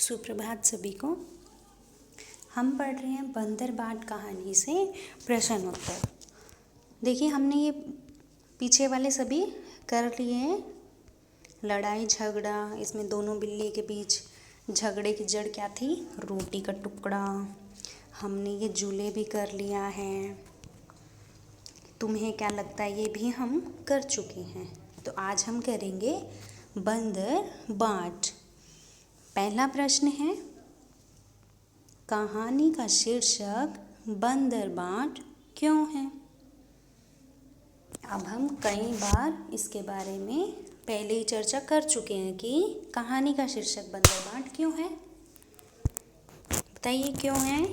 सुप्रभात सभी को। हम पढ़ रहे हैं बंदर बाट कहानी से प्रश्न उत्तर। देखिए, हमने ये पीछे वाले सभी कर लिए हैं। लड़ाई झगड़ा, इसमें दोनों बिल्ली के बीच झगड़े की जड़ क्या थी? रोटी का टुकड़ा। हमने ये जूले भी कर लिया है। तुम्हें क्या लगता है? ये भी हम कर चुके हैं। तो आज हम करेंगे बंदर बाट। पहला प्रश्न है, कहानी का शीर्षक बंदर बाट क्यों है? अब हम कई बार इसके बारे में पहले ही चर्चा कर चुके हैं कि कहानी का शीर्षक बंदर बाट क्यों है। बताइए क्यों है?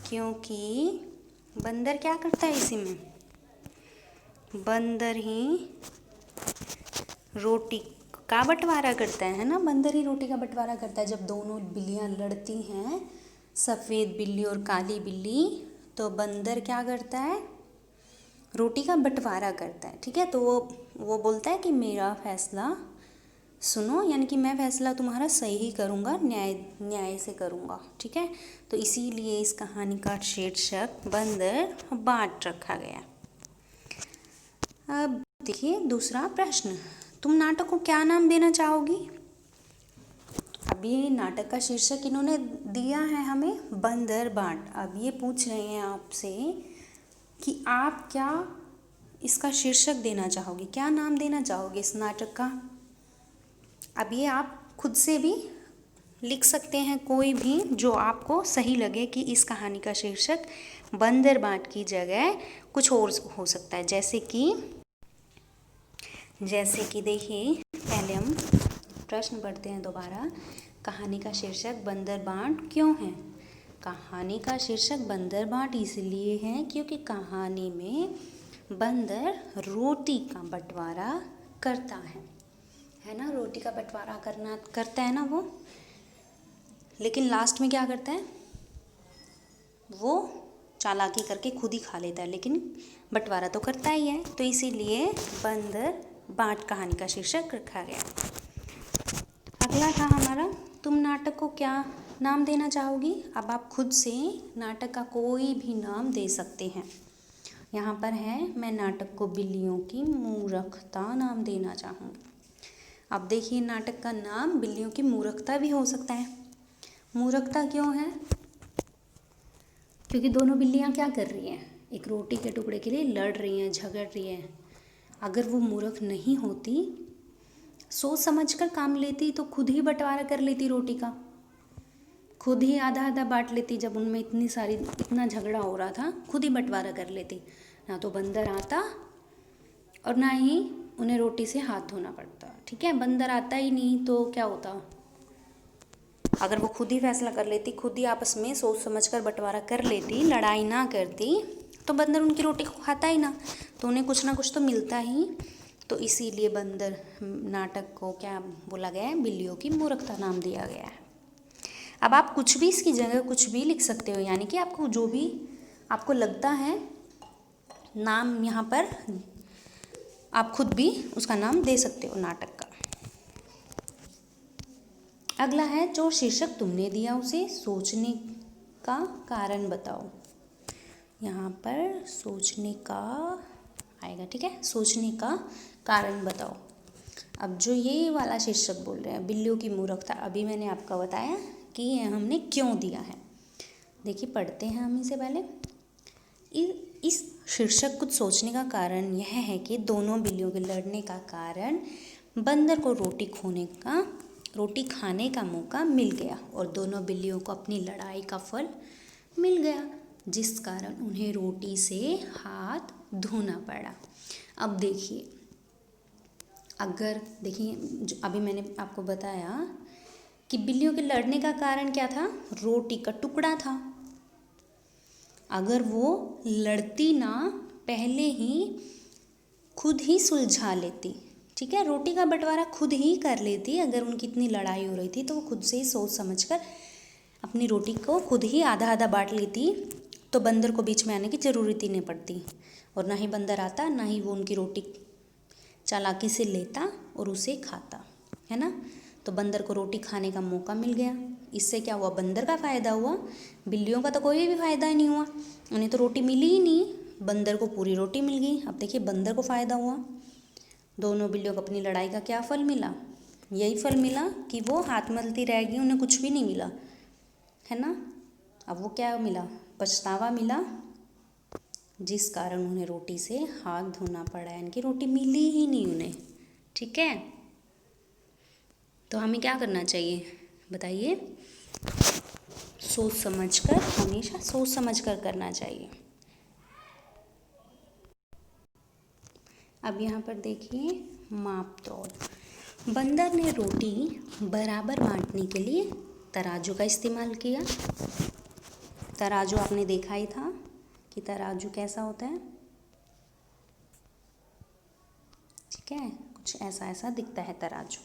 क्योंकि बंदर क्या करता है इसी में? बंदर ही रोटी का बंटवारा करता है ना। बंदर ही रोटी का बंटवारा करता है। जब दोनों बिल्लियाँ लड़ती हैं, सफ़ेद बिल्ली और काली बिल्ली, तो बंदर क्या करता है? रोटी का बंटवारा करता है। ठीक है, तो वो बोलता है कि मेरा फैसला सुनो, यानी कि मैं फैसला तुम्हारा सही करूँगा, न्याय से करूँगा। ठीक है, तो इसीलिए इस कहानी का शीर्षक बंदर बाट रखा गया। अब देखिए दूसरा प्रश्न, तुम नाटक को क्या नाम देना चाहोगी? अब ये नाटक का शीर्षक इन्होंने दिया है हमें बंदर बाट। अब ये पूछ रहे हैं आपसे कि आप क्या इसका शीर्षक देना चाहोगे, क्या नाम देना चाहोगे इस नाटक का? अब ये आप खुद से भी लिख सकते हैं, कोई भी जो आपको सही लगे कि इस कहानी का शीर्षक बंदर बाट की जगह कुछ और हो सकता है। जैसे कि देखिए, पहले हम प्रश्न पढ़ते हैं दोबारा। कहानी का शीर्षक बंदर बाट क्यों है? कहानी का शीर्षक बंदर बाट इसलिए है क्योंकि कहानी में बंदर रोटी का बंटवारा करता है ना। रोटी का बंटवारा करता है ना वो, लेकिन लास्ट में क्या करता है? वो चालाकी करके खुद ही खा लेता है, लेकिन बंटवारा तो करता ही है। तो इसीलिए बंदर बाट कहानी का शीर्षक रखा गया। अगला था हमारा, तुम नाटक को क्या नाम देना चाहोगी? अब आप खुद से नाटक का कोई भी नाम दे सकते हैं। यहाँ पर है, मैं नाटक को बिल्लियों की मूर्खता नाम देना चाहूँगी। अब देखिए, नाटक का नाम बिल्लियों की मूर्खता भी हो सकता है। मूर्खता क्यों है? क्योंकि दोनों बिल्लियाँ क्या कर रही हैं? एक रोटी के टुकड़े के लिए लड़ रही हैं, झगड़ रही हैं। अगर वो मूर्ख नहीं होती, सोच समझकर काम लेती, तो खुद ही बंटवारा कर लेती रोटी का, खुद ही आधा आधा बांट लेती। जब उनमें इतना झगड़ा हो रहा था, खुद ही बंटवारा कर लेती। ना तो बंदर आता और ना ही उन्हें रोटी से हाथ धोना पड़ता। ठीक है, बंदर आता ही नहीं तो क्या होता? अगर वो खुद ही फैसला कर लेती, खुद ही आपस में सोच समझकर बंटवारा कर लेती, लड़ाई ना करती, तो बंदर उनकी रोटी को खाता ही ना, तो उन्हें कुछ ना कुछ तो मिलता ही। तो इसीलिए बंदर नाटक को क्या बोला गया है? बिल्लियों की मूर्खता नाम दिया गया है। अब आप कुछ भी इसकी जगह कुछ भी लिख सकते हो, यानी कि आपको जो भी आपको लगता है नाम, यहाँ पर आप खुद भी उसका नाम दे सकते हो नाटक का। अगला है, जो शीर्षक तुमने दिया उसे सोचने का कारण बताओ। यहाँ पर सोचने का आएगा। ठीक है, सोचने का कारण बताओ। अब जो ये वाला शीर्षक बोल रहे हैं बिल्लियों की मूर्खता, अभी मैंने आपको बताया कि ये हमने क्यों दिया है। देखिए, पढ़ते हैं हम इसे पहले। इस शीर्षक कुछ सोचने का कारण यह है कि दोनों बिल्लियों के लड़ने का कारण बंदर को रोटी खाने का मौका मिल गया और दोनों बिल्लियों को अपनी लड़ाई का फल मिल गया, जिस कारण उन्हें रोटी से हाथ धोना पड़ा। अब देखिए, अभी मैंने आपको बताया कि बिल्लियों के लड़ने का कारण क्या था? रोटी का टुकड़ा था। अगर वो लड़ती ना, पहले ही खुद ही सुलझा लेती, ठीक है, रोटी का बंटवारा खुद ही कर लेती। अगर उनकी इतनी लड़ाई हो रही थी तो वो खुद से ही सोच समझकर अपनी रोटी को खुद ही आधा आधा बांट लेती, तो बंदर को बीच में आने की ज़रूरत ही नहीं पड़ती, और ना ही बंदर आता, ना ही वो उनकी रोटी चालाकी से लेता और उसे खाता, है ना। तो बंदर को रोटी खाने का मौका मिल गया, इससे क्या हुआ, बंदर का फ़ायदा हुआ, बिल्लियों का तो कोई भी फ़ायदा ही नहीं हुआ, उन्हें तो रोटी मिली ही नहीं, बंदर को पूरी रोटी मिल गई। अब देखिए बंदर को फ़ायदा हुआ, दोनों बिल्लियों को अपनी लड़ाई का क्या फल मिला, यही फल मिला कि वो हाथ मलती रह गई, उन्हें कुछ भी नहीं मिला, है ना। अब वो क्या मिला, पछतावा मिला, जिस कारण उन्हें रोटी से हाथ धोना पड़ा, इनकी रोटी मिली ही नहीं उन्हें। ठीक है, तो हमें क्या करना चाहिए बताइए, सोच समझकर, हमेशा सोच समझकर करना चाहिए। अब यहाँ पर देखिए माप तोल, बंदर ने रोटी बराबर बांटने के लिए तराजू का इस्तेमाल किया। तराजू आपने देखा ही था कि तराजू कैसा होता है, ठीक है, कुछ ऐसा ऐसा दिखता है तराजू।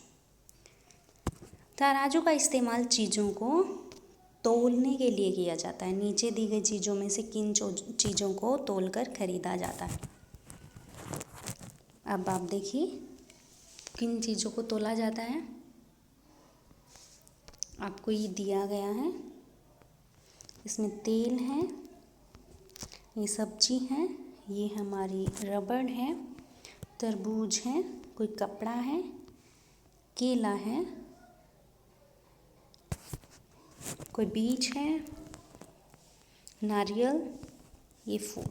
तराजू का इस्तेमाल चीज़ों को तोलने के लिए किया जाता है, नीचे दी गई चीज़ों में से किन चीज़ों को तोलकर खरीदा जाता है। अब आप देखिए किन चीज़ों को तोला जाता है, आपको ये दिया गया है, इसमें तेल है, ये सब्जी है, ये हमारी रबड़ है, तरबूज है, कोई कपड़ा है, केला है, कोई बीज है, नारियल, ये फूल।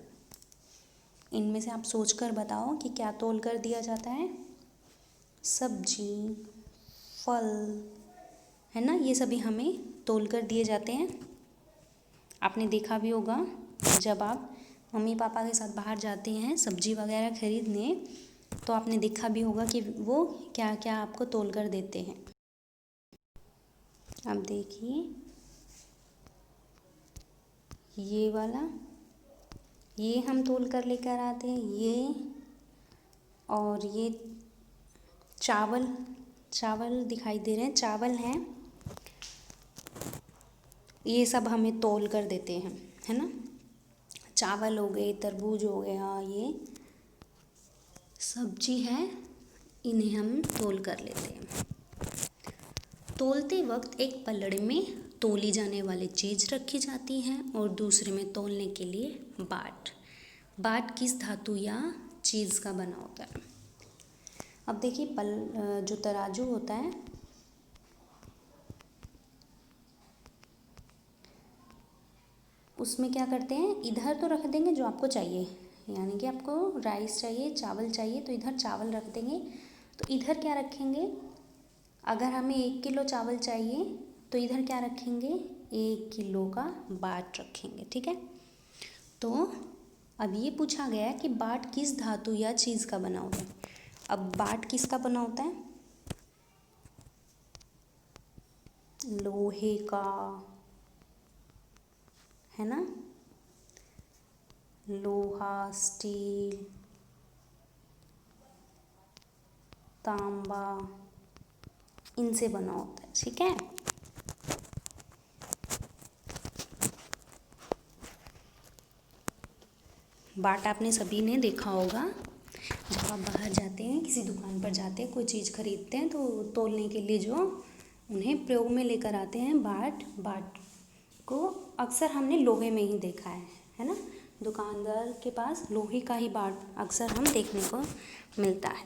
इनमें से आप सोचकर बताओ कि क्या तोल कर दिया जाता है, सब्जी, फल, है ना, ये सभी हमें तोल कर दिए जाते हैं। आपने देखा भी होगा जब आप मम्मी पापा के साथ बाहर जाते हैं सब्जी वगैरह खरीदने, तो आपने देखा भी होगा कि वो क्या क्या आपको तोल कर देते हैं। अब देखिए ये वाला, ये हम तोल कर लेकर आते हैं, ये और ये चावल, चावल दिखाई दे रहे हैं, चावल हैं, ये सब हमें तोल कर देते हैं, है ना। चावल हो गए, तरबूज हो गया, ये सब्जी है, इन्हें हम तोल कर लेते हैं। तोलते वक्त एक पलड़े में तोली जाने वाली चीज़ रखी जाती है और दूसरे में तोलने के लिए बाट। बाट किस धातु या चीज़ का बना होता है। अब देखिए जो तराजू होता है, उसमें क्या करते हैं, इधर तो रख देंगे जो आपको चाहिए, यानी कि आपको राइस चाहिए, चावल चाहिए, तो इधर चावल रख देंगे। तो इधर क्या रखेंगे, अगर हमें 1 किलो चावल चाहिए तो इधर क्या रखेंगे, 1 किलो का बाट रखेंगे, ठीक है। तो अब ये पूछा गया है कि बाट किस धातु या चीज़ का बना होता है। अब बाट किसका बना होता है, लोहे का, है ना, लोहा, स्टील, तांबा, इनसे बना होता है, ठीक है। बाट आपने सभी ने देखा होगा, जब आप बाहर जाते हैं, किसी दुकान पर जाते हैं, कोई चीज़ खरीदते हैं, तो तोलने के लिए जो उन्हें प्रयोग में लेकर आते हैं बाट, बाट को अक्सर हमने लोहे में ही देखा है ना, दुकानदार के पास लोहे का ही बाट अक्सर हम देखने को मिलता है।